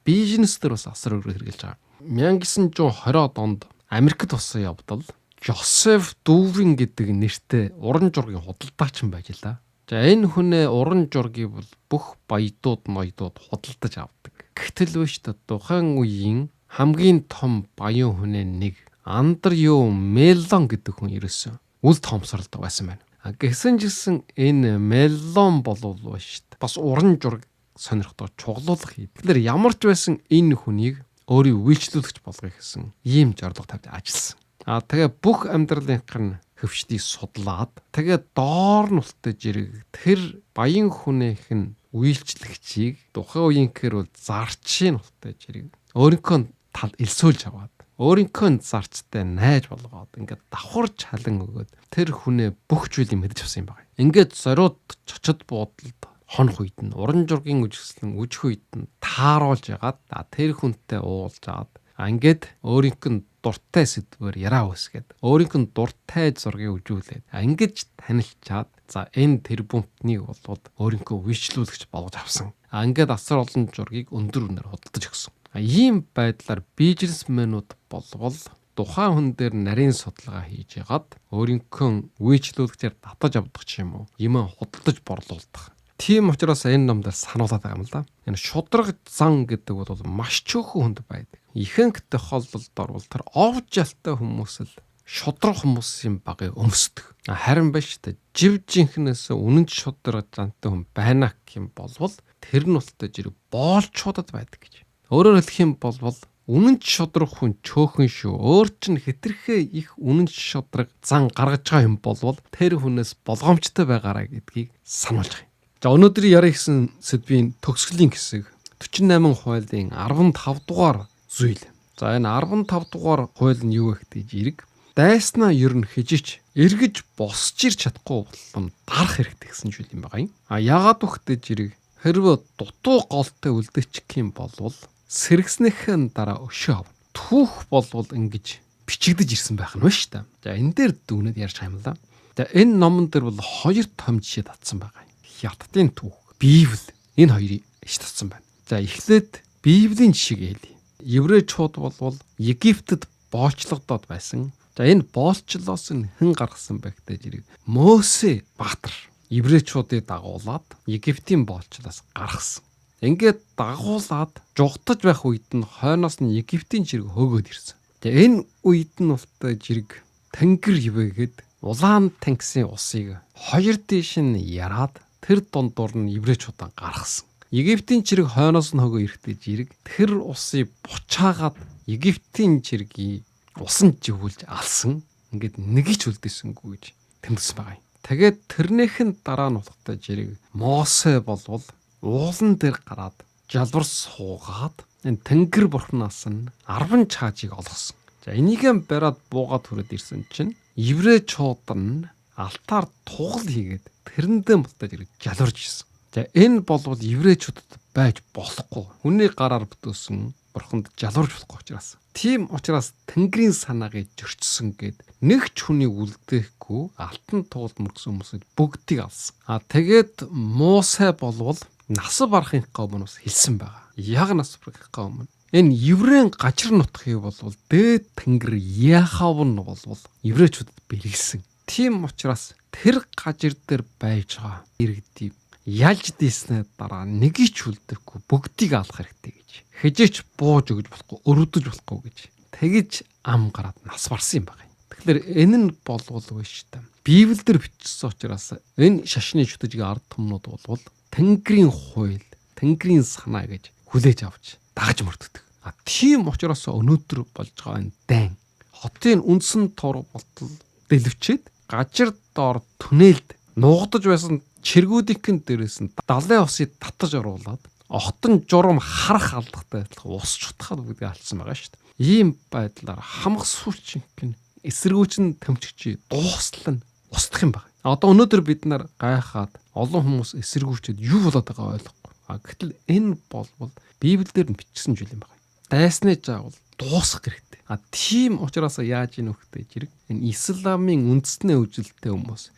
бизнес дээр бас асар өргө хэрэгжилж байгаа. 1920-од онд Америкт болсон явдал Жозеф Дүүвин гэдэг нэртэй уран зургийн худалдаач юм байж л да. За энэ хүнээ уран жургийг бол бүх баядууд ноёдууд худалдаж авдаг. Гэтэл биш та тухайн үеийн хамгийн том баян хүнээ нэг Андар юу Меллон гэдэг хүн ерөөсөн үл томсорлдог байсан байна. Гэсэн жисэн энэ Меллон болов биш бас уран жураг сонирхдог чуглуулах хий. Тэгэхээр ямар ч байсан энэ хүнийг өөрийн үйлчлүүлэгч болгоё гэсэн ийм зорилго тавьж ажилласан. Тэгээ бүх амьдралынх нь хөвчдийг судлаад тэгээ доор нь ултаж ирэг тэр баян хүнийх нь үйлчлэгчийг тухайн үеийнхээр бол зарчийн ултаж ирэг өөрийнхөө тал элсүүлж аваад өөрийнхөө зарцтай найж болгоод ингээд давхар чалан өгөөд тэр хүнээ бүх зүйлийг мэдэж авсан юм байна. Ингээд зориуд чочод буудалд хонох үед нь уран жургийн үжигслэн үжих үед нь тааруулж ягаад тэр хүнтэй уулж аваад ингээд өөрийнх нь дуртай сэдвээр яраа үсгээд өөрийнх нь дуртай зургийг үжүүлээд ингэж танилцаад за энэ тэрбумтнийг болоод өөрийнхөө үйлчлүүлэгч болгож авсан. Ингээд асар олон зургийг өндөр үнээр худалдаж өгсөн. Ийм байдлаар бизнесмэнүүд болвол тухайн хүн дээр нарийн судалгаа хийж ягаад өөрийнхөө үйлчлүүлэгчээр татаж авдаг ч юм уу юм худалдаж борлуулдаг. Тийм учраас энэ номдэр сануулдаг юм л да. Энэ шудраг зан гэдэг бол маш чөөхөн хүнд байдаг. Ихэнх тохиолдолд орвол тэр овжалтай хүмүүс л шудраг хүмүүсийн багыг өмсдөг. Харин биш та жив жинхнээс үнэн шудраг зантай хүн байна гэх юм болвол тэр нь ултаж ирэг боолчуудад байдаг гэж. Өөрөөр хэлэх юм болвол үнэн шудраг хүн чөөхөн шүү. Өөр чинь хэтэрхээ их үнэн шудраг зан гаргаж байгаа юм болвол тэр хүнээс болгоомжтой байгаарай гэдгийг сануулж байгаа юм. За өнөөдөр ярих гэсэн сэдвийн төгсгөлийн хэсэг 48 хуулийн 15 дугаар зүйл. За энэ 15 дугаар хууль нь юу вэ гэж ирэг дайснаа ер нь хижиж эргэж босч ирч чадахгүй болон дарах хэрэгтэй гэсэн зүйл юм байгаа юм. Яагаад вөхтэй жирэг хэрвээ дутуу голтой үлдээчих юм болвол сэргснийхэн дараа өшөө авна. Түүх болвол ингэж бичигдэж ирсэн байх нь ба шүү дээ. За энэ дээр дүгнэд ярьж байгаа юм л да. За энэ номон дээр бол хоёр том жишээ татсан байгаа. Хятадын түүх, Библи энэ хоёрыг иш татсан байна. За эхлээд Библийн жишээг хэлье. Еврейчууд болвол Египтэд боолчлогдоод байсан. За энэ боолчлоос нь хэн гаргасан бэ гэдэг жирийг Мөсе баатар еврейчуудыг дагуулад Египтийн боолчлоос гаргасан. Ингээд дагуулад жугтаж байх үед нь хойноос нь Египтийн жирэг хөөгөөд ирсэн. Тэгээ энэ үед нь ултай жирэг тэнгэр ивэгээд улаан танксын усыг хоёр дээш нь яраад тэр дундуур нь еврейчуудаа гаргасан. Египтийн жирэг хойноос нь хөгөө ирэхдээ жирэг тэр усыг бучаагаад Египтийн жиргийг усан живүүлж алсан. Ингээд нэгийч үлдээсэнгүй гэж тэмдэглэсэн байгаа юм. Тэгээд тэрнийхэн дараа нь ултай жирэг Мосе болвол уулан дээр гараад жалбар суугаад энэ тэнгэр бурхнаас нь 10 чаажийг олгосон. За энийгээ бариад буугаад хүрээд ирсэн чинь еврейчууд нь алтаар тугал хийгээд тэрэндээ мултаж ирж жалбарж ирсэн. За энэ болвол еврейчуудад байж болохгүй. Хүний гараар бүтөөсөн бурханд жалбарж болохгүй учраас. Тийм учраас тэнгэрийн санаагийг зөрчсөн гээд нэг ч хүний үлдээхгүй алтан тугалд мөргсөн хүмүүсд бүгдийг алсан. Тэгээд Мосе болвол насав барахынхаа өмнө хэлсэн байгаа. Яг насав барахынхаа өмнө энэ еврейн гажир нутгийг болвол дээд тэнгэр Яхав нь болвол еврейчуудад бэлгэлсэн. Тийм учраас тэр гажир дээр байж байгаа иргэдийг ялж дийснээ дараа нэгийг ч үлдэхгүй бүгдийг алах хэрэгтэй гэж. Хижээч бууж өгж болохгүй, өрөвдөж болохгүй гэж. Тэгэж ам гараад нас барсан юм байна. Тэгэхээр энэ нь болвол биш та. Библиэлд бичсэн учраас энэ шашны шүтэжгийн ард түмнүүд болвол тэнгэрийн хууль, тэнгэрийн санаа гэж хүлээж авч дагаж мөрддөг. Тийм учраас өнөөдөр болж байгаа энэ дайн хотын үндсэн тор болтол дэлвчээд гажир доор түнэлд нуугдаж байсан чиргүүдийн дээрээс нь далайн усыг татаж оруулаад огтон журам харах алдатай адилхан ус чутгаад бүгдийг алдсан байгаа шүү дээ. Ийм байдлаар хамх сүүлчинх нь эсэргүүцэн төмчгчий дуустал нь устдах юм байна. Одоо өнөөдөр бид нар гайхаад олон хүмүүс эсэргүүцэд юу болоод байгаа ойлгохгүй. Гэтэл энэ болвол Библиэлд нь бичсэн зүйл юм байна. Дайсны жаавал дуусах хэрэгтэй. Тийм учраас яаж ийн вөхтэй жирэг энэ исламын үндэсний үжилтэй хүмүүс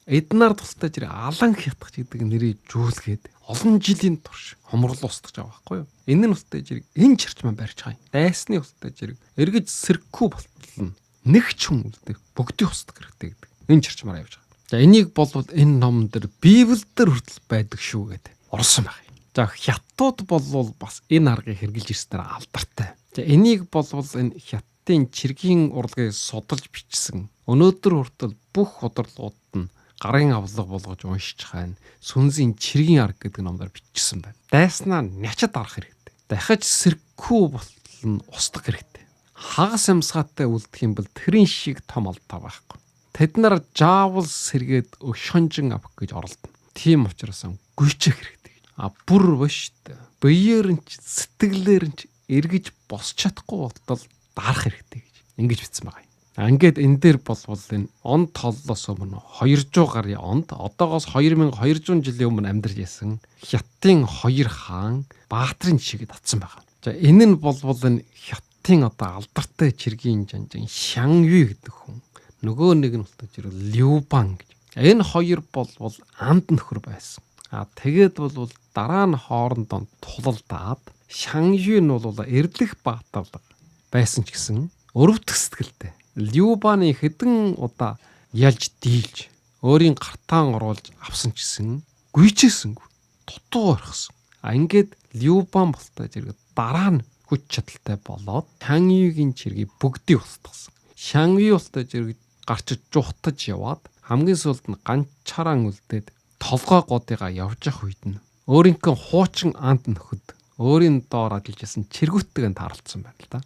эднаар тустай жирэг алан хятгач гэдэг нэрийг жүүлгээд олон жилийн турш хомрол устгаж байгаа байхгүй юу? Энэ нь устай жирэг энэ чарчмаа барьж байгаа юм. Дайсны устай жирэг эргэж сэрхгүй болтол нь нэг ч хүн үлдэх бүгдийг устгах хэрэгтэй гэдэг энэ чарчмаар явж байгаа. За энийг болвол энэ ном дээр Библиэлд хүртэл байдаг шүү гэдэг орсон байна. За хятадууд болвол бас энэ аргыг хэрэгжилж ирсээр алдартай. За энийг болвол энэ хятадын цэргийн урлагийг судалж бичсэн. Өнөөдөр хүртэл бүх удирдлагууд нь гарын авлага болгож уншиж хаана сүнсийн цэргийн арга гэдэг номдор бичсэн байна. Дайснаа нячад арах хэрэгтэй. Дахиж сэрхгүй болтол нь устгах хэрэгтэй. Хагас амьсгаатай үлдэх юм бол тэрэн шиг том алдаа байхгүй. Тэд нар жаавал сэргээд өшөнжин авах гэж оролдоно. Тийм учраас гүйчих хэрэгтэй гэж. Бүр биш үү? Биеэр нь ч сэтгэлээр нь ч эргэж босч чадахгүй болтол дарах хэрэгтэй гэж. Ингэж бичсэн байгаа юм. Ингээд энэ дээр болвол энэ он толлоос өмнө 200 гаруй онд одоогоос 2200 жилийн өмнө амьдарч байсан Хятадын 2 хаан Баатрин жишгийг татсан байгаа. За энэ нь болвол энэ Хятадын одоо алдартай цэргийн жанжин Шанюй гэдэг хүн. Нөгөө нэг нь болтож ирэл Любан гэж. Энэ хоёр болвол анд нөхөр байсан. Тэгээд болвол дараа нь хоорондоо тулалдаад Шанюй нь бол эрлэх баатарлаг байсан ч гэсэн өрөвдөх сэтгэлтэй. Любаны хэдэн удаа ялж дийлж өөрийн гартаан оруулж авсан ч гэсэн гүйчээсэнгүй. Дутуу орхисон. Ингээд Любан болтож ирэл дараа нь хүч чадалтай болоод Шанюйгийн цэргийг бүгдийг устгасан. Шанюй болтож ирэл гарч жухтаж яваад хамгийн сүүлд нь ганчаараа үлдээд толгой годыгаа явж явах үед нь өөрийнхөө хуучин анд нөхөд өөрийн доор ажиллаж байсан цэргүүттэйг таарлцсан байна л да.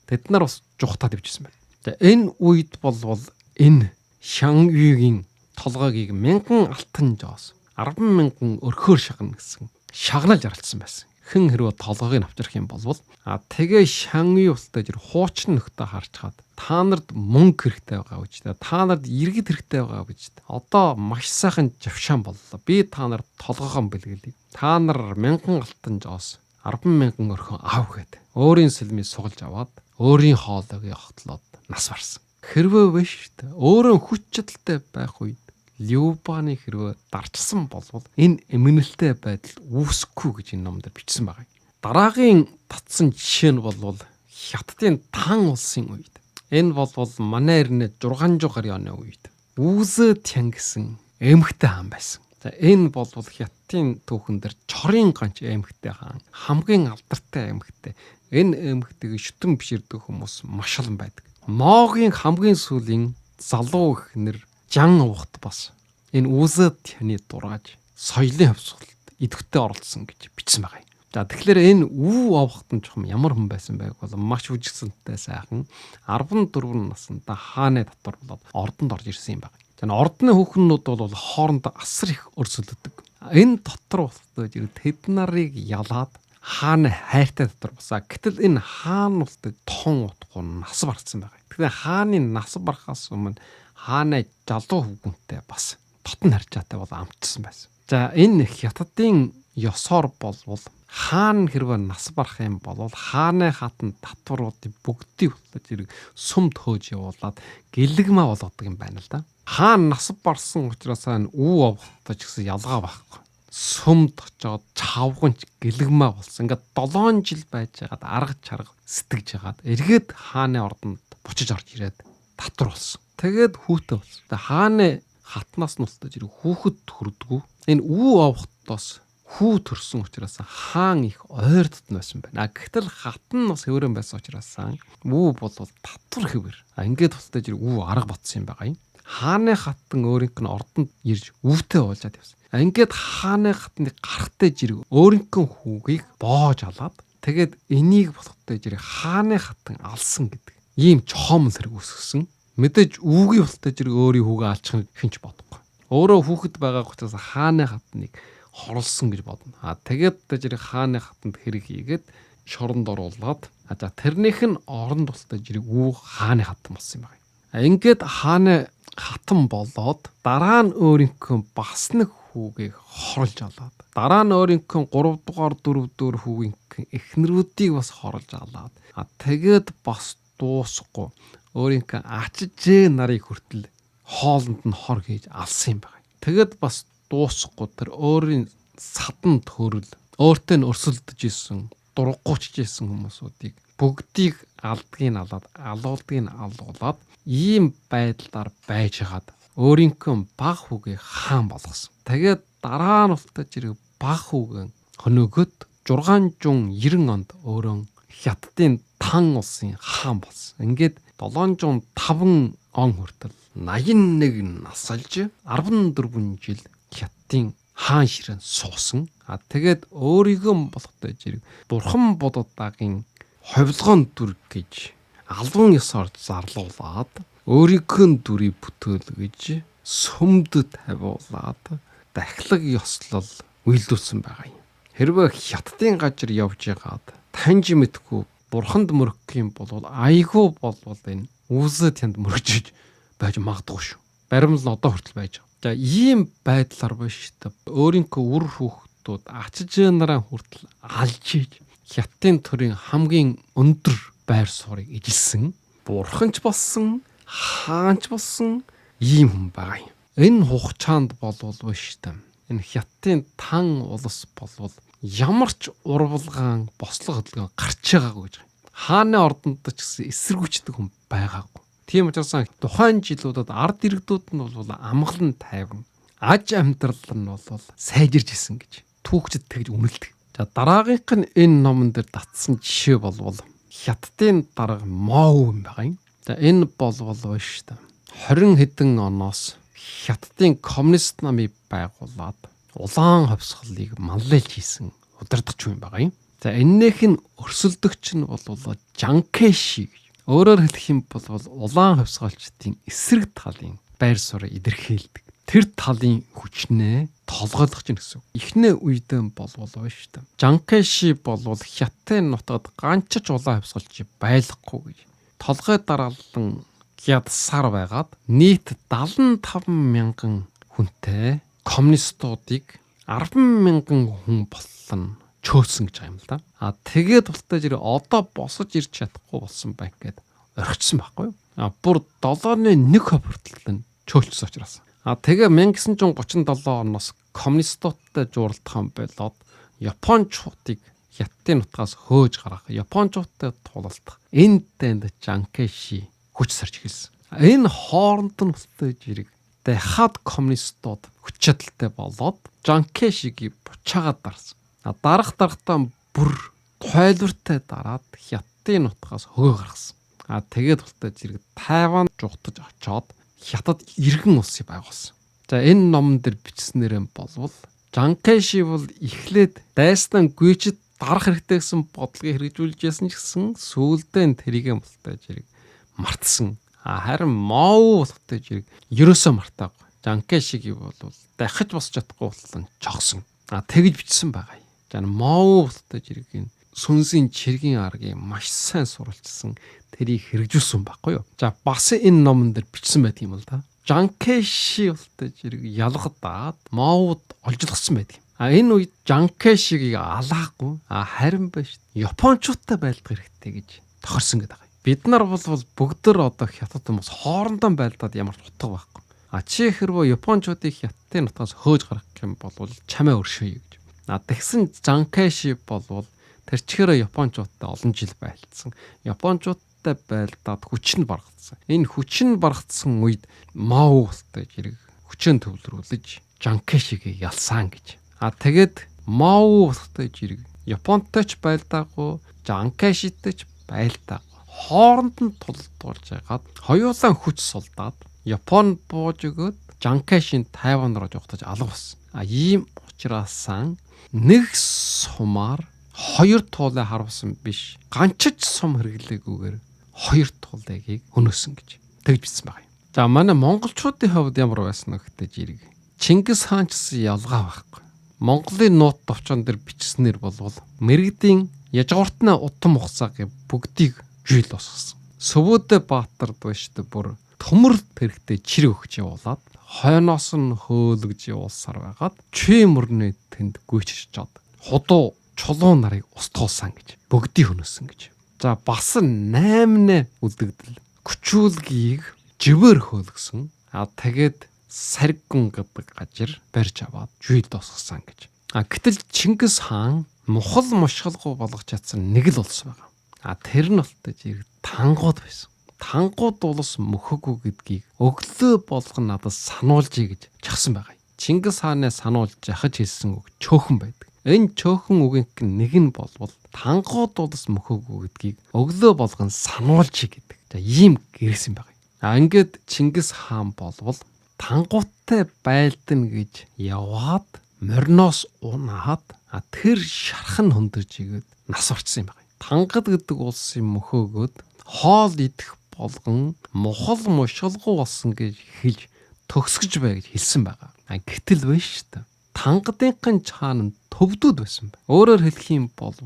Тэд нар бас жухтаад ивжсэн байна. За энэ үед болвол энэ Шанюйгийн толгойг 1000 алтан жоос 100000 өрхөөр шагна гэсэн шагналж аралцсан байсан. Хэн хэрвээ толгойг авчрах юм бол тэгээ Шанюй ултай жир хуучин нөхдөд харж хаад та нарт мөнгө хэрэгтэй байгаа гэж та нарт иргэд хэрэгтэй байгаа гэж одоо маш сайхан жившаан боллоо. Би та нарт толгойгоо бэлгэлье. Та нар 1000 алтан жоос 100000 өрхөн ав гэд. Өөрийн сэлмийг сугалж аваад өөрийн хоолойг явахтлаад нас барсан. Хэрвээ биш үү? Өөрөө хүч чадалтай байх үед Любаны хэрвээ дарчсан болвол энэ эмгэнэлтэй байдал үүсэхгүй гэж энэ номдэр бичсэн байгаа. Дараагийн татсан жишээ нь болвол Хятадын Тан улсын үед. Энэ болвол манай эртний 600 гаруй оны үед Үзэ Тян гэсэн эмхтэй хаан байсан. За энэ болвол Хятадын түүхэн дээр Чорын ганч эмхтэй хаан, хамгийн алдартай эмхтэй. Энэ эмхтэйг шүтэн биширдэг хүмүүс маш олон байдаг. Могийн хамгийн сүүлийн залуу ихнэр Жан Увахт бас энэ Үзэ Тяны дургаж соёлын хөвсгөлд идэвхтэй оролцсон гэж бичсэн байгаа юм. За тэгэхээр энэ Үу Увахт нь чухам ямар хүн байсан байг бол маш үжигсэнтэй сайхан 14 наснда хааны татвар болоод ордонд орж ирсэн юм байна. За ордны хүүхнүүд бол хоорондоо асар их өрсөлддөг. Энэ дотор болтож тэд нарыг ялаад хааны хайртай дотор босаа. Гэтэл энэ хаан болтож тон утгагүй нас барсан байгаа. Тэгэхээр хааны нас барахаас өмнө хааны жалуу хүүгэнтэй бас дотн харьцаатай бол амтсан байсан. За энэ Хятадын ёсоор болвол хаан хэрвээ нас барах юм бол хааны хатан татваруудыг бүгдийг болтож ирэг сүм төөж явуулаад гэлэгмаа болгодог юм байна л да. Хаан нас барсан учраас энэ Үу Увахтай ч гэсэн ялгаа байхгүй. Сүмд очоод чавганч гэлэгмаа болсон. Ингээд 7 жил байж байгаад арга чарга сэтгэж ягаад эргээд хааны ордонд бучиж орж ирээд татвар болсон. Тэгээд хүүтэй болсон. Хааны хатнаас нь болтож ирэх хүүхэд төрдгөө. Энэ Үу Увахтоос хүү төрсөн учраас хаан их ойр дотн байсан байна. Гэтэл хатан бас хөвөрөн байсан учраас Үу бол татвар хөвөр. Ингээд болтож ирэх Үу арга ботсон юм байгаа юм. Хааны хатан өөрийнх нь ордонд ирж өвтэй уулзаад явсан. Ингээд хааны хатны гарахтай жирэг өөрийнхөө хүүгийг боож алаад тэгээд энийг болохтой жирэг хааны хатан алсан гэдэг ийм чоомл хэрэг үүсгэсэн. Мэдээж үүгийн болтой жирэг өөрийн хүүгээ алчих хинч бодохгүй. Өөрөө хүүхэд байгаа учраас хааны хатныг хорлсон гэж бодно. Тэгээд жирэг хааны хатанд хэрэг хийгээд шоронд оруулаад за тэрнийх нь оронд болтой жирэг Үу хааны хатан болсон юм байна. Ингээд хааны хатан болоод дараа нь өөрийнхөө бас нэг хүүгийг хорлж алаад дараа нь өөрийнхөө 3 дугаар 4 дугаар хүүгийн эхнэрүүдийг бас хорлж алаад тэгээд бас дуусахгүй өөрийнхөө ачжээ нарыг хүртэл хоолнд нь хор хийж алсан юм байна. Тэгэд бас дуусахгүй тэр өөрийн садан төрөл өөртөө нь өрсөлдөж исэн дургуучж исэн хүмүүсүүдийг бүгдийг алдгийг алаад алуулдгийг алуулаад ийм байдлаар байж хагаад өөрийнхөө баг хүүгээ хаан болгосон. Тэгээд дараа нь болтой зэрэг баг хүүгээ хөнөөгөд 690 онд өөрөө Хятадын Тан улсын хаан болсон. Ингээд 705 он хүртэл 81 насалж 14 жил Хятадын хаан ширээн суусан. Тэгээд өөрийгөө болохтой зэрэг Бурхан Буддагийн ховлгоон дүр гэж албан ёсоор зарлуулад өөрийнхөө дүрийг бүтээлгэж сүмд тавиулаад дахлаг ёслол үйлдүүлсэн байгаа юм. Хэрвээ Хятадын газар явж байгаад таньж мэдгүй бурханд мөрөх юм бол айгүй болвол энэ үүсээ танд мөрөж байж магадгүй шүү. Баримл нь одоо хүртэл байж байгаа. За ийм байдлаар биш та өөрийнхөө үр хүүхдүүд ачиж нараа хүртэл алж ийж Хятадын төрийн хамгийн өндөр байр суурийг ижилсэн бурханч болсон хаанч болсон ийм хүн байгаа юм. Энэ хугацаанд болвол биш та энэ Хятадын Тан улс болвол ямар ч урвалгаан бослого хөдөлгөөн гарч байгаагүй гэж. Хааны ордонд ч гэсэн эсэргүүцдэг хүн байгаагүй. Тийм учраас тухайн жилүүдэд ард иргэдүүд нь бол амгалан тайван аж амьдрал нь бол сайжирж исэн гэж түүхчид тэгж үнэлдэг. За дараагийнх нь энэ номон дээр татсан жишээ болвол Хятадын дарга Моу юм байгаа юм. За энэ болвол биш та 20 хэдэн оноос Хятадын коммунист намыг байгуулад улаан ховсголыг манлайлж хийсэн удирдахч юм байгаа юм. За эннийх нь өрсөлдөгч нь бол Жанкэши гэж. Өөрөөр хэлэх юм бол улаан ховсголчдын эсрэг талын байр суурийг илэрхийлдэг. Тэр талын хүчнээ толгойлгож гин гэсэн. Эхний үедээ болвол биш та. Жанкэши болвол Хятадын нутагт ганчч улаан ховсголч байхгүй гэж. Толгой дараалан ядсаар байгаад нийт 75 мянган хүнтэй коммунистуудыг 10 мянган хүн боллон чөөсөн гэж байгаа юм л да. Тэгээд болтой зэрэг одоо босож ирж чадахгүй болсон байх гэд орхичсон байхгүй юу? Бүр 7.1% хүртэл нь чөөлсөн учраас. Тэгээ 1937 оноос коммунистуудтай жуулдах юм болоод Япончуудыг Хятадын нутгаас хөөж гаргах, Япончуудтай тулалдах энэ дэнд Жанкэши хүч сарж эхэлсэн. Энэ хооронд нь болтой зэрэг дахиад коммунистууд хүч чадалтай болоод Жанкэшигийг буцаагаад дарсан. Дарахтаа бүр тойлвортой дараад Хятадын нутгаас хөө гаргасан. Тэгээд болтой зэрэг Тайван жуутаж очоод Хятад иргэн улсыг байгуулсан. За энэ номон дээр бичснээр болвол Жанкэши бол эхлээд дайснаа гүйчэд дарах хэрэгтэй гэсэн бодлогыг хэрэгжүүлж яасан ч гэсэн сүүлдээ тэрийгэ болтой зэрэг мартсан. Харин Моу болтой зэрэг ерөөсөө мартаагүй. Жанкэшиг бол дахиж босч чадахгүй боллон жогсон. Тэгж бичсэн байгаа юм. За Моу болтой зэрэг энэ сүнсийн чиргийн аргыг маш сайн суралцсан тэрийг хэрэгжүүлсэн байхгүй юу. За бас энэ номон дээр бичсэн байдаг юм л да. Жанкэши болтой зэрэг ялгадаад Моуд олжлогсон байдаг. Энэ үед Жанкэшигийг алаагүй харин биш Япончуудтай байлдах хэрэгтэй гэж тохирсон гэдэг. Бид нар бол бүгдээр одоо Хятад хүмүүс хоорондоо байлдаад ямар ч утга байхгүй. Чи хэрвээ Япончуудыг Хятадын нутгаас хөөж гаргах юм бол чамаа өршөөе гэж. Тэгсэн Жанкэши болвол тэр чихээр Япончуудтай олон жил байлдсан. Япончуудтай байлдаад хүч нь баргацсан. Энэ хүч нь баргацсан үед Моу болтой зэрэг хүчээр төвлөрүүлж Жанкэшигийг ялсан гэж. Тэгээд Моу болтой зэрэг Японтой ч байлдаагүй, Жанкэшитэй ч байлдаагүй. Хооронд нь тулдуулж байгаад хоёулаа хүч сулдаад Япон бууж өгөөд Жанкэшин Тайван руу жуутаж алга болсон. Ийм учраас нэг сумаар хоёр туулай харуулсан биш. Ганчиж сум хэрэглээгүйгээр хоёр туулайгийг өнөөсөн гэж тэгж бичсэн байгаа юм. За манай монголчуудын хувьд ямар байсан гэхтэй жирэг. Чингис хаан ч ялгаа байхгүй. Монголын нуут товчон дээр бичснээр болвол мэрэгдийн яжгууртны утам ухсааг бүгдийг жил босгосон. Сөвөөдө Баатард биштэй бүр төмөр тэрэгтэй чир өгч явуулаад хойноос нь хөөлгөж явуулсаар байгаад чи мөрний тэнд гүйчж чад. Худуу чулуу нарыг устгуулсан гэж бүгдийг хөнөсөн гэж. За бас 8 үлдэгдэл күчүүлгийг живээр хөөлгсөн. Тэгээд Саргун гэдэг газар барьж аваад жил босгосон гэж. Гэтэл Чингис хаан мухал мушгалгүй болгож чадсан нэг л улс байгаа. Тэр нь болтой зэрэг Тангууд байсан. тангууд улс мөхөөгүй гэдгийг өглөө болгон надад сануулжээ гэж чагсан байгаа. Чингис хааны сануулж яхаж хэлсэн үг чөөхөн байдаг. Энэ чөөхөн үгийнх нэг нь болвол тангууд улс мөхөөгүй гэдгийг өглөө болгон сануулжээ гэдэг. За ийм гэрсэн байгаа. Ингээд Чингис хаан болвол тангууттай байлдана гэж яваад мориноос унаад тэр шархан хөндөрж игээд нас орчихсон юм байна. Тангад гэдэг улсын мөхөөгөөд хоол идэх болгон мухал мушгалгүй болсон гэж хэлж төгсгөж бай гэж хэлсэн байгаа. Гэтэл биш шүү дээ. Тангадынхын цаана төвдүүд байсан бай. Өөрөөр хэлэх юм бол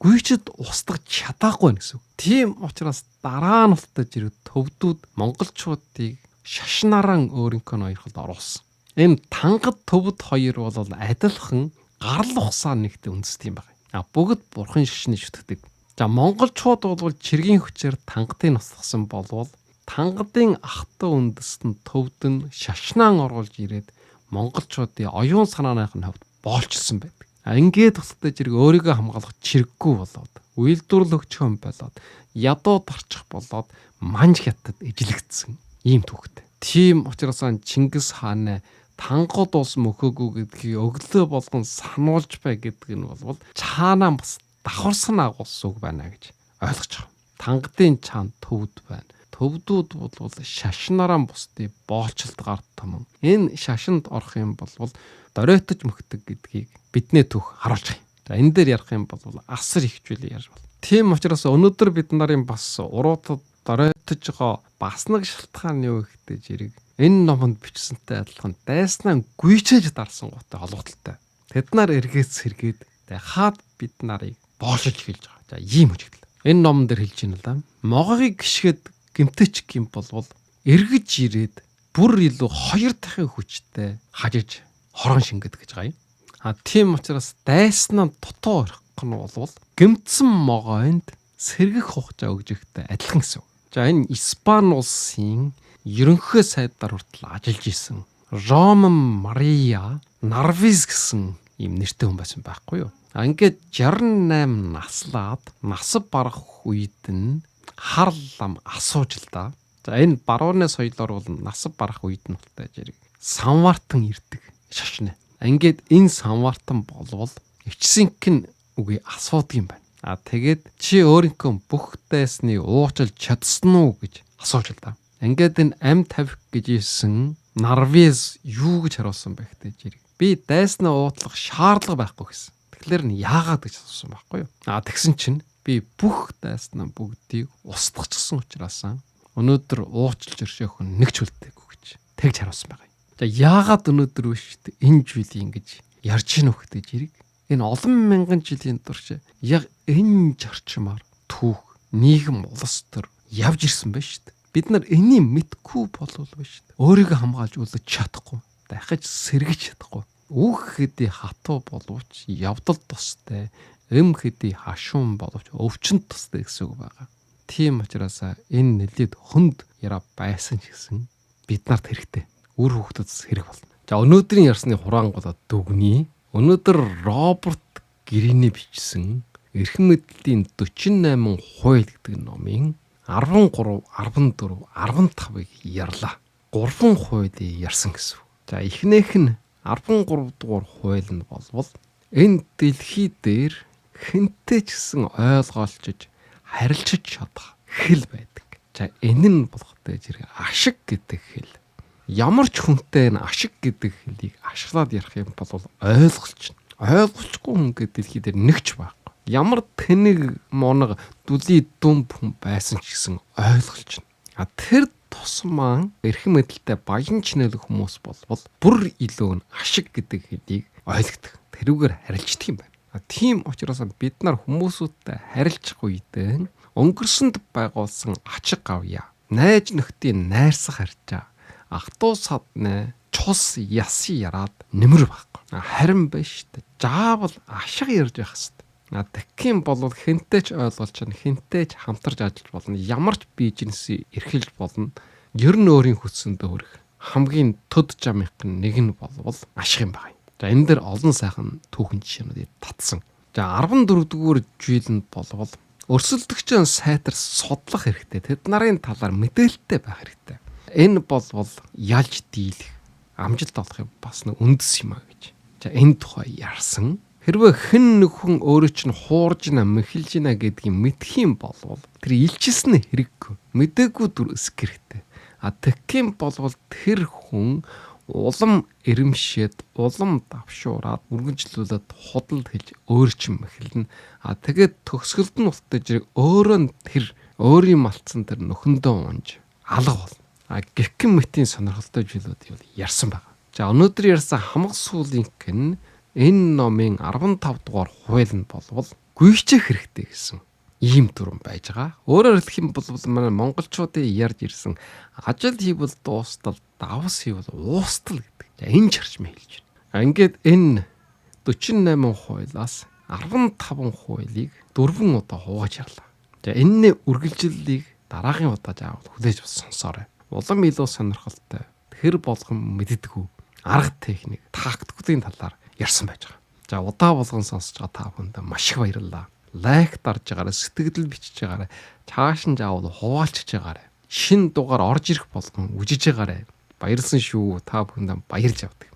гүйчэд устгах чадаагүй гэсэн үг. Тийм учраас дараа нь устдаж ирэх төвдүүд монголчуудыг шашнараа өөрийнхөө ноёрхолд оруулсан. Энэ тангад төвд хоёр бол адилхан гарал ухсаа нэгтэй үндэстэй юм байна. Бүгд бурхан шашны шүтгдэг. За монголчууд бол чиргийн хүчээр тангадыг устгасан болвол тангадын ах トゥ үндэст нь төвд нь шашнаан оруулж ирээд монголчуудын оюун санааных нь хавьд боолчилсан байдаг. Ингээд тусдаж ирэг өөрийгөө хамгаалах чирэггүй болоод үйлдвэрлэл өгчхөн болоод ядуу тарчих болоод манж хятад ижилэгдсэн ийм түүхтэй. Тийм учраас Чингис хааны тангууд улс мөхөөгүй гэдгийг өглөө болгон сануулж бай гэдэг нь бол цаанаа бас давхарсан агуулс үг байна гэж ойлгож байгаа. Тангадын цаана төвд байна. Төвдүүд бол шашнараа бусдыг боолчлт гард том. Энэ шашинд орох юм бол доройтож мөхдөг гэдгийг бидний түүх харуулж байгаа. За энэ дээр ярих юм бол асар ихжүүл ярьж байна. Тийм учраас өнөөдөр бид нарын бас уруудад доройтож байгаа бас нэг шалтгаан юу гэхтэй жирэг энэ номонд бичсэнтэй адилхан дайснаа гүйчээж дарсан готой холбогдолтой. Тэд нар эргээс сэргээд хаад бид нарыг боолшиж эхэлж байгаа. За ийм үжигдэл. Энэ номон дээр хэлж байна л да. Могогийг гიშгэд гимтэч гим болвол эргэж ирээд бүр илүү хоёр дахин хүчтэй хажиж хорон шингэдэг гэж байгаа юм. Тийм учраас дайснаа дутуу орох нь болвол гимтсэн могойнд сэргэх хугацаа өгж ихтэй адилхан гэсэн. За энэ Испани улсын ерөнхий сайдаар хүртэл ажиллаж исэн Роман Мария Нарвиз гэсэн ийм нэртэй хүн байсан байхгүй юу? Ингээд 68 наслаад насав барах үед нь хар лам асууж л да. За энэ барууны соёлоор бол насав барах үед нь болтой зэрэг самвартан ирдэг шашны. Ингээд энэ самвартан болвол ичсинхэн үгүй асуудаг юм байна. Тэгээд чи өөрийнхөө бүх дайсны уучлж чадсан уу гэж асууж л да. Ингээд энэ ам тавих гэж ийсэн Нарвиз юу гэж хариулсан бэ гэдэг зэрэг би дайснаа уутлах шаардлага байхгүй гэсэн. Тэгэхээр нь яагаад гэж асуусан байхгүй юу? Тэгсэн чинь би бүх дайснаа бүгдийг устгахчихсан учраас өнөөдөр уучлж өршөөх нь нэг ч үлдээгүй гэж тэгж хариулсан байгаа юм. За яагаад өнөөдөр биш энэ зүйлийг ингэж ярьж гинэ хөхтэй зэрэг энэ олон мянган жилийн турш яг энэ зарчмаар түүх нийгэм улс төр явж ирсэн байна шүү дээ. Бид нар энийг мэдгүй болов биш шүү дээ. Өөрийгөө хамгаалж үлдэж чадахгүй, дахиж сэргэж чадахгүй. Үг хэдий хатуу боловч явдал тустай, эм хэдий хашуун боловч өвчнөд тустай гэсэн үг байгаа. Тийм учраас энэ нэлээд хүнд яраа байсан ч гэсэн бид нарт хэрэгтэй. Үр хөвгдөд хэрэг болно. За өнөөдрийн ярьсны хураангуудад дүгнэе. Өнөөдөр Роберт Грини бичсэн Эрхэм мэдлийн 48 хууль гэдэг номын 13, 14, 15-ыг ярьлаа. 3 хуулийг ярьсан гэсэн. За эхнийх нь 13 дугаар хууль нь болвол энэ дэлхий дээр хэнтэй ч гэсэн ойлгоолчж харилцаж чадах хэл байдаг. За энэ нь болохтой зэрэг ашиг гэдэг хэл. Ямар ч хүнтэй энэ ашиг гэдэг хэлийг ашиглаад ярих юм бол ойлголч. Ойлголцгүй хүн гэдэг дэлхий дээр нэг ч байхгүй. Ямар тэнэг моног дүлий дүм хүн байсан ч гэсэн ойлголч. Тэр тусмаа эрхэм мэдэлтэй баян чинэлэг хүмүүс болвол бүр илүү ашиг гэдэг хэлийг ойлгодог. Тэрүүгээр харилцдаг юм байна. Тийм учраас бид нар хүмүүсүүдтэй харилцах үедээ өнгөрсөнд байгуулсан ачиг гавья, найз нөхдийн найрсах харьцаа, ах トゥ садны чус яси яраад нэмэр байхгүй. Харин биш дээ. Заавал ашиг ярьж явах хэрэгтэй. Таким бол хинтэй ч ойлгуулж чана, хинтэй ч хамтарч ажиллаж болно. Ямар ч бизнесийг эрхэлж болно. Ер нь өөрийн хүссэндээ хүрэх хамгийн төд жамынх нь нэг нь болвол ашиг юм байна. За энэ дээр олон сайхан түүхэн жишээнүүд татсан. За 14 дугаар жилэнд болвол Өрсөлдөгчийн сайтар судлах хэрэгтэй. Тэд нарын талаар мэдээлэлтэй байх хэрэгтэй. Энэ бол ялж дийлэх, амжилт олохын бас нэг үндэс юм а гэж. За энэ тухай ярьсан. Хэрвээ хэн нөхөн өөрөө чинь хуурж гинэ, мэхэлж гинэ гэдгийг мэдэх юм бол тэр илчилсэн нь хэрэггүй. Мэдээгүй дүр өсөх хэрэгтэй. Тэгхийн бол тэр хүн улам эрэмшээд, улам давшуураад, үргэлжлүүлээд худалд хэлж өөрчн мэхэлнэ. Тэгээд төгсгөлд нь ултаж өөрөө тэр өөрийн малтсан тэр нөхөндөө унж алга болно. Гихгэн мэтийн сонирхолтой зүйлүүд ярьсан байна. За өнөөдөр ярьсан хамаг сүүлийнх нь энэ номын 15 дугаар хууль нь болвол гүйчих хэрэгтэй гэсэн ийм дүрэн байж байгаа. Өөрөөр хэлэх юм бол манай монголчуудын ярьж ирсэн ажил хийвэл дуустал, давс хийвэл уустал гэдэг. За энэ зарчмыг хэлж байна. Ингээд энэ 48 хуулиас 15 хуулийг 4 удаа хувааж ярлаа. За энэний үргэлжлэлийг дараагийн удаа заавал хүлээж сонсоорой. Улам илүү сонирхолтой, тэр болгон мэддэггүй арга техник, тактикуудын талаар ярьсан байж байгаа. За удаа болгон сонсож байгаа та бүхэнд маш их баярлалаа. Лайк дарж байгаарай, сэтгэл бичиж байгаарай, цааш нь заавал хуваалцж байгаарай. Шинэ дугаар орж ирэх болгон үжиж байгаарай. Баярлсан шүү. Та бүхэнд баярлж авдаг.